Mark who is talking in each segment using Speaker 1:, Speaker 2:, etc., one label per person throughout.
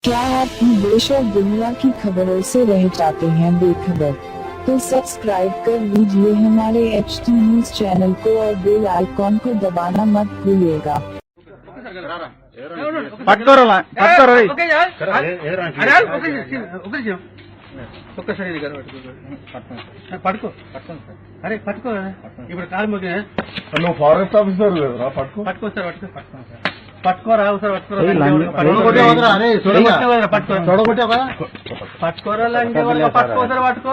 Speaker 1: क्या आप भी देश और दुनिया की खबरों से रह जाते हैं बेखबर? तो सब्सक्राइब कर लीजिए हमारे HT न्यूज चैनल को और बेल आइकॉन को दबाना मत भूलिएगा।
Speaker 2: పట్టుకో అరే పట్టుకో ఇప్పుడు కాలు మొగ్గే
Speaker 3: నువ్వు ఫారెస్ట్ ఆఫీసర్ కదా
Speaker 2: పట్టుకో సార్ పట్టుకోరా ఒకసారి పట్టుకోరా పట్టుకోసారి పట్టుకో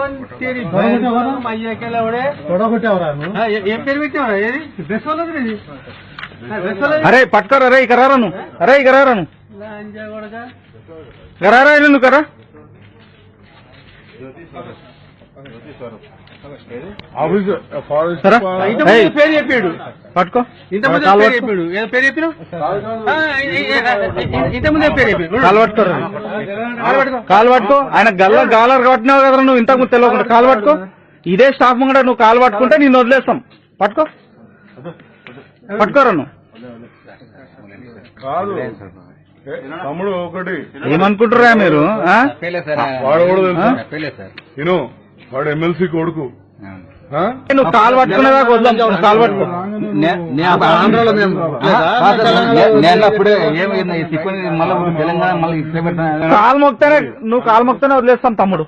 Speaker 2: అయ్యాకెళ్ళే ఏం పేరు పెట్టావరా ఏది డ్రెస్ వాళ్ళది
Speaker 4: అరే పట్టుకోరా రే కరారాను అరే కరారాను కరారా నువ్వు కరా
Speaker 2: పేరు చెప్పాడు
Speaker 4: పట్టుకో
Speaker 2: ఇంతకుముందు పేరు చెప్పాడు ఏదో పేరు చెప్పిన ఇంతకుముందే పేరు చెప్పాడు
Speaker 4: కాలు పట్టుకో ఆయన గాలర్ కొట్టినావు కదా నువ్వు ఇంతకుముందు తెలియకుండా కాలు పట్టుకో ఇదే స్టాఫ్ ముంగడ నువ్వు కాలు పట్టుకుంటే నేను వదిలేస్తాం పట్టుకో పట్టుకోరా నువ్వు
Speaker 3: కాదు తమ్ముడు ఒకటి
Speaker 4: ఏమనుకుంటారా మీరు
Speaker 3: వాడు కూడా తెలుసా నేను వాడు ఎమ్మెల్సీ కొడుకు
Speaker 4: నువ్వు కాలు పట్టుకునేదాకా వద్దాం కాలు పట్టుకో
Speaker 5: ఆంధ్రాలో నేను అప్పుడే ఏమైంది తిప్పుని మళ్ళీ తెలంగాణ మళ్ళీ
Speaker 4: కాలు మొక్తేనే నువ్వు కాలు మొక్తేనే వదిలేస్తాం తమ్ముడు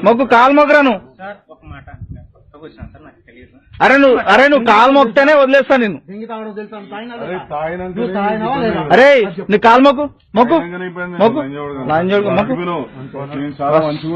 Speaker 4: మొక్కు కాలు మొక్కరా నువ్వు అరే నువ్వు కాలు మొక్తేనే వదిలేస్తా నేను అరే నీ కాలు మొక్కు
Speaker 3: చాలా మంచిగా